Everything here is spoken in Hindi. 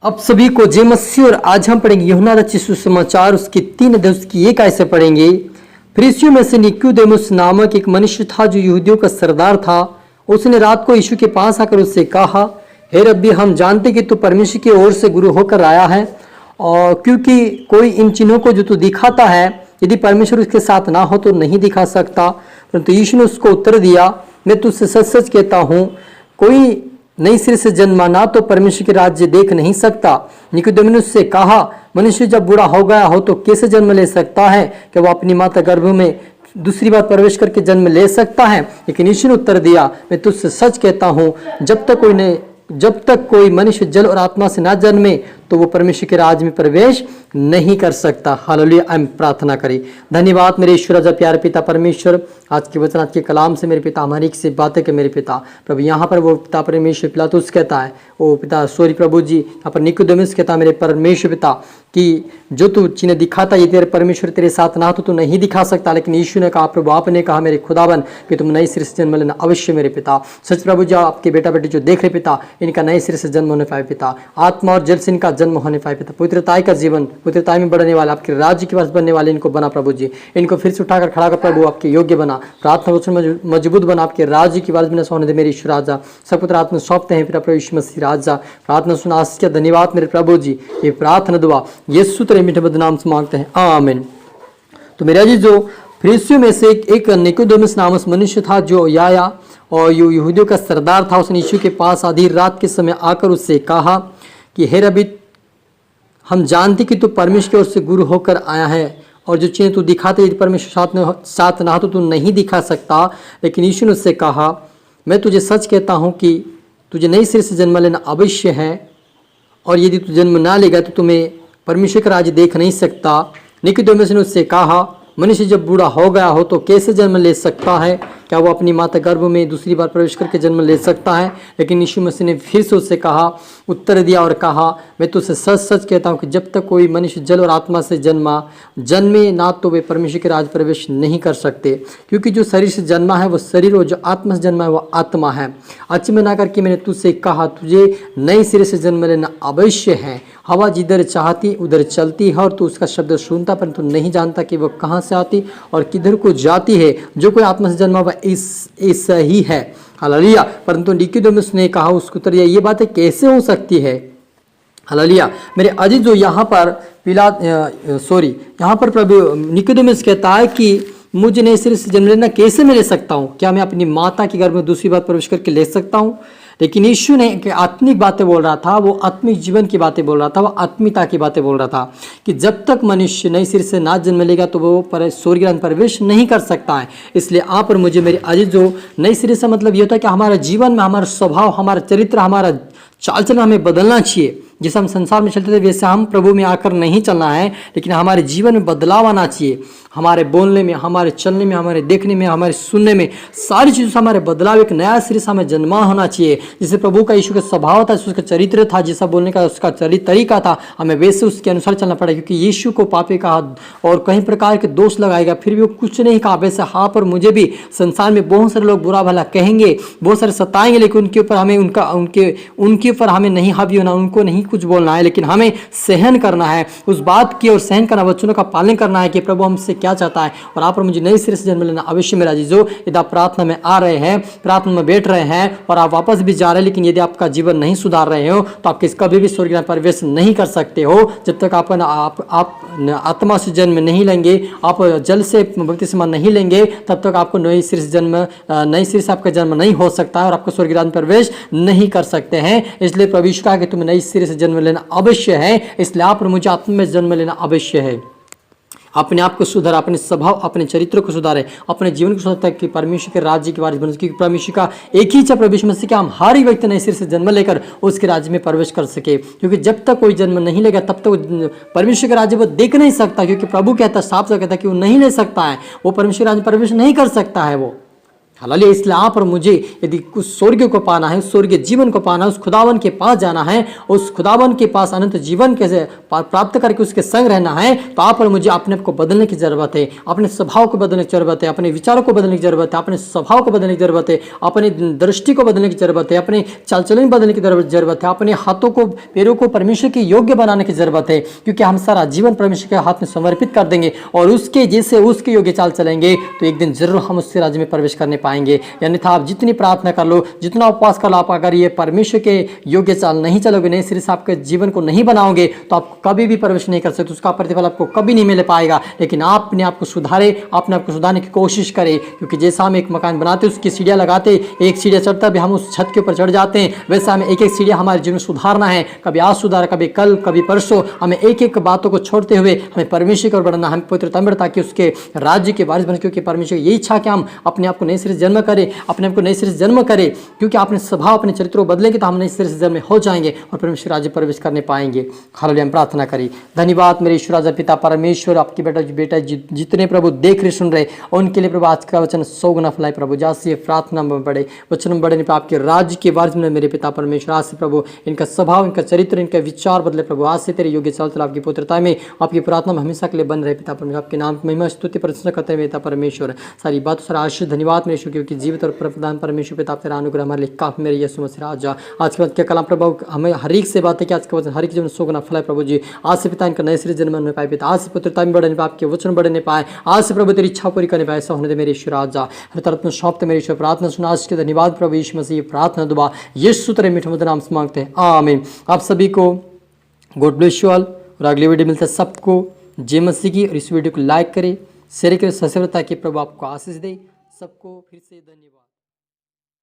अब सभी को जय मसीह। और आज हम पढ़ेंगे यूहन्ना रचित सुसमाचार उसके 3 अध्याय उसकी 1 आयत से पढ़ेंगे। फरीसियों में से निकोदेमुस नामक एक मनुष्य था जो यहूदियों का सरदार था। उसने रात को यीशु के पास आकर उससे कहा, हे रब्बी, हम जानते कि तू परमेश्वर की ओर से गुरु होकर आया है, और क्योंकि कोई इन चिन्हों को जो तू दिखाता है, यदि परमेश्वर उसके साथ ना हो तो नहीं दिखा सकता। परंतु यीशु ने उसको उत्तर दिया, मैं तुझसे सच सच कहता हूँ, कोई नई सिरे से जन्मा ना तो परमेश्वर के राज्य देख नहीं सकता। निकोदेमुस से कहा, मनुष्य जब बूढ़ा हो गया हो तो कैसे जन्म ले सकता है? कि वो अपनी माता गर्भ में दूसरी बार प्रवेश करके जन्म ले सकता है? लेकिन यीशु ने उत्तर दिया, मैं तुझसे सच कहता हूँ, जब तक कोई मनुष्य जल और आत्मा से ना जन्मे तो वो परमेश्वर के राज्य में प्रवेश नहीं कर सकता। हालेलुया। हम प्रार्थना करें। धन्यवाद मेरे ईश्वर, राजा, प्यारे पिता परमेश्वर, आज के वचन, आज के कलाम से मेरे पिता हमारी से बातें के मेरे पिता प्रभु। यहाँ पर वो पिता परमेश्वर पिलातुस कहता है, वो पिता सॉरी प्रभु जी, यहाँ पर निकोदेमुस कहता मेरे परमेश्वर पिता कि जो तू चिन्ह दिखाता ये तेरे परमेश्वर तेरे साथ ना तो तू नहीं दिखा सकता। लेकिन यीशु ने कहा, प्रभु आपने कहा मेरे खुदाबन कि तुम नए सिरे से जन्म लेना अवश्य मेरे पिता। सच प्रभु जी, आपके बेटा बेटी जो देख रहे पिता, इनका नए सिरे से जन्म होने पाए पिता, आत्मा और जल से इनका जन्म होने पाए पिता, पवित्रताई का जीवन, पवित्रताई में बढ़ने वाला, आपके राज्य के पास बनने वाले इनको बना प्रभु जी। इनको फिर से उठाकर खड़ा कर प्रभु आपके योग्य बना, प्रार्थना वचन मजबूत बना, आपके राज्य की आवाज बिना सोने दे मेरे ईश्वर राजा। सब पुत्र आत्मा सौंपते हैं प्रभु यीशु मसीह राजा। प्रार्थना सुना आशीष, धन्यवाद मेरे प्रभु जी। ये प्रार्थना दुआ यीशु तेरे मीठे मधुर नाम से मांगते हैं, आमीन। तो मेरा जी, जो फरीसियों में से एक निकोदेमुस नामक मनुष्य था जो आया और यहूदियों का सरदार था। उसने यीशु के पास आधी रात के समय आकर उससे कहा कि हे रब्बी, हम जानते कि तू परमेश्वर की ओर से गुरु होकर आया है, और जो चिन्ह तू दिखाते यदि परमेश्वर साथ ना हो तो तू नहीं दिखा सकता। लेकिन यीशु ने उससे कहा, मैं तुझे सच कहता हूँ कि तुझे नई सिरे से जन्म लेना अवश्य है, और यदि तू जन्म ना लेगा तो तुम्हें परमेश्वर का राज्य देख नहीं सकता। निकोदेमुस ने उससे कहा, मनुष्य जब बूढ़ा हो गया हो तो कैसे जन्म ले सकता है? क्या वो अपनी माता गर्भ में दूसरी बार प्रवेश करके जन्म ले सकता है? लेकिन यीशु मसीह ने फिर से उससे कहा, उत्तर दिया और कहा, मैं तुझसे सच सच कहता हूँ कि जब तक कोई मनुष्य जल और आत्मा से जन्मे ना तो वे परमेश्वर के राज प्रवेश नहीं कर सकते। क्योंकि जो शरीर से जन्मा है वो शरीर, और जो आत्मा से जन्मा है वो आत्मा है। अच्छे में ना करके मैंने तुझसे कहा, तुझे नए सिरे से जन्म लेना अवश्य है। हवा जिधर चाहती उधर चलती है, और तू उसका शब्द सुनता परंतु नहीं जानता कि वह कहाँ से आती और किधर को जाती है। जो कोई आत्मा से जन्मा वह ऐसा ही है। हालेलुया। परंतु निकोदेमुस ने कहा, उसको उत्तर दिया, ये बातें कैसे हो सकती है? हालेलुया। मेरे अजीज, जो यहाँ पर यहाँ पर प्रभु निकोदेमुस कहता है कि मुझे नए सिरे से जन्म लेना कैसे मैं ले सकता हूँ? क्या मैं अपनी माता के गर्भ में दूसरी बार प्रवेश करके ले सकता हूँ? लेकिन यीशु ने आत्मिक बातें बोल रहा था, वो आत्मिक जीवन की बातें बोल रहा था, वो आत्मिकता की बातें बोल रहा था कि जब तक मनुष्य नई सिरे से ना जन्म लेगा तो वो स्वर्ग में प्रवेश नहीं कर सकता है। इसलिए आप और मुझे मेरे अजीज, जो नई सिरे से मतलब ये होता है कि हमारे जीवन में हमारा स्वभाव, हमारा चरित्र, हमारा चाल चलन हमें बदलना चाहिए। जैसे हम संसार में चलते थे वैसे हम प्रभु में आकर नहीं चलना है, लेकिन हमारे जीवन में बदलाव आना चाहिए। हमारे बोलने में, हमारे चलने में, हमारे देखने में, हमारे सुनने में, सारी चीज़ों से हमारे बदलाव, एक नया सिरे से हमें जन्मा होना चाहिए। जैसे प्रभु का यीशु का स्वभाव था, उसका चरित्र था, जैसा बोलने का उसका तरीका था, हमें वैसे उसके अनुसार चलना पड़ेगा। क्योंकि यीशु को पापी कहा और कई प्रकार के दोष लगाएगा, फिर भी वो कुछ नहीं कहा। वैसे हाँ, पर मुझे भी संसार में बहुत सारे लोग बुरा भला कहेंगे, बहुत सारे सताएंगे, लेकिन उनके ऊपर हमें उनके ऊपर हमें नहीं हावी होना, उनको नहीं कुछ बोलना है, लेकिन हमें सहन करना है उस बात की, और सहन करना, वचनों का पालन करना है कि प्रभु हमसे क्या चाहता है। और आप मुझे नई सिरे से जन्म लेना अवश्य मेरा जीजो। यदि आप प्रार्थना में आ रहे हैं, प्रार्थना में बैठ रहे हैं और आप वापस भी जा रहे हैं, लेकिन यदि आपका जीवन नहीं सुधार रहे हो तो आप कभी भी स्वर्ग में प्रवेश नहीं कर सकते हो। जब तक आप आत्मा से जन्म नहीं लेंगे, आप जल से बपतिस्मा नहीं लेंगे, तब तक आपको नई सिरे से आपका जन्म नहीं हो सकता है और आपको स्वर्ग में प्रवेश नहीं कर सकते हैं। इसलिए प्रभु यीशु कहा कि तुम्हें नई सिरे से जन्म लेना अवश्य है। इसलिए आप और मुझे आत्मा में जन्म लेना अवश्य है। अपने आप को सुधार, अपने स्वभाव, अपने चरित्र को सुधारें, अपने जीवन को सुधार, ताकि परमेश्वर के राज्य की वारिस बन सके। क्योंकि परमेश्वर का एक ही इच्छा प्रभु यीशु मसीह कि हम हर एक व्यक्ति नए सिरे से जन्म लेकर उसके राज्य में प्रवेश कर सके। क्योंकि जब तक कोई जन्म नहीं लेगा तब तक परमेश्वर के राज्य वो देख नहीं सकता। क्योंकि प्रभु कहता, साफ साफ कहता है कि वो नहीं ले सकता है, वो परमेश्वर राज्य में प्रवेश नहीं कर सकता है वो। हालेलुया। इसलिए आप और मुझे यदि उस स्वर्ग को पाना है, उस स्वर्गीय जीवन को पाना है, उस खुदावन के पास जाना है, उस खुदावन के पास अनंत जीवन कैसे प्राप्त करके उसके संग रहना है, तो आप और मुझे अपने आप को बदलने की जरूरत है, अपने स्वभाव को बदलने की जरूरत है, अपने विचारों को बदलने की जरूरत है, अपने स्वभाव को बदलने की जरूरत है, अपनी दृष्टि को बदलने की जरूरत है, अपने चाल चलन बदलने की जरूरत है, अपने हाथों को पैरों को परमेश्वर के योग्य बनाने की जरूरत है, क्योंकि हम सारा जीवन परमेश्वर के हाथ में समर्पित कर देंगे और उसके जैसे उसके योग्य चाल चलेंगे तो एक दिन जरूर हम उसके राज्य में प्रवेश करने पाएंगे। अन्यथा आप जितनी प्रार्थना कर लो, जितना उपवास कर लो, आप अगर ये परमेश्वर के योग्य चाल नहीं चलोगे, नए सिरे से आपके जीवन को नहीं बनाओगे, तो आप कभी भी प्रवेश नहीं कर सकते, उसका प्रतिफल आपको कभी नहीं मिल पाएगा। लेकिन आप अपने आप को सुधारे, अपने आप को सुधारने की कोशिश करें, क्योंकि जैसा हम एक मकान बनाते उसकी सीढ़ियाँ लगाते, एक सीढ़ियाँ चढ़ता भी हम उस छत के ऊपर चढ़ जाते हैं, वैसे हमें एक एक सीढ़ियाँ हमारे जीवन में सुधारना है। कभी आज सुधार, कभी कल, कभी परसों, हमें एक एक बातों को छोड़ते हुए हमें परमेश्वर की ओर बढ़ना, हम पवित्रता में ताकि उसके राज्य के वारिस बने, क्योंकि परमेश्वर यही इच्छा कि हम अपने आप को नए सिरे से जन्म करें, अपने आप को नए सिरे से जन्म करें, क्योंकि अपने स्वभाव अपने चरित्र को बदलेंगे तो हम नए सिरे से जन्म हो जाएंगे और परमेश्वर राज्य प्रवेश करने पाएंगे। हालेलुया। हम प्रार्थना करें। धन्यवाद मेरे ईश्वर राजा पिता परमेश्वर, आपके बेटा जितने प्रभु देख रहे सुन रहे उनके लिए प्रभु आज का वचन 100 गुना फैलाए प्रभु। जैसे ये प्रार्थना में बढ़े, वचन में बढ़े, आपके राज्य के वारिस में मेरे पिता परमेश्वर, आज से प्रभु इनका स्वभाव, इनका चरित्र, इनका विचार बदले प्रभु। आज से तेरे योग्य चाल चल आपकी पुत्रता में, आपकी प्रार्थना में हमेशा के लिए बन रहे पिता परमेश्वर। आपके नाम की महिमा स्तुति प्रशंसा करते हैं पिता परमेश्वर। सारी बात सारा आशीष धन्यवाद मेरे ईश्वर, क्योंकि जीवित और प्रदान परमेश्वर पिता तेरा अनुग्रह हमारे लिए काफी मेरे यीशु मसीह राजा। आज के बाद क्या कलाम प्रभु हमें हर एक से बात है कि आज का वचन हर एक जीवन 100 गुना फैलाए प्रभु जी। आज से पिता इनका नए सिरे जन्म में पाए पिता, आज से पुत्रता में बढ़ने पाए, आपके वचन बढ़ने पाए, आज से प्रभु तेरी इच्छा पूरी करने पाए, ऐसा होने दे मेरे ईश्वर राजा। हर तरफ में सौंपते मेरे ईश्वर, प्रार्थना सुना आज के धन्यवाद प्रभु यीशु मसीह। प्रार्थना दुआ यीशु तेरे मीठे मधुर नाम से मांगते हैं, आमीन। आप सभी को गॉड ब्लेस यू ऑल, और अगली वीडियो मिलता है सबको जय मसीह की। और इस वीडियो को लाइक करें, शेयर करें, सब्सक्राइब, ताकि प्रभु आपको आशीष दे। सबको फिर से धन्यवाद।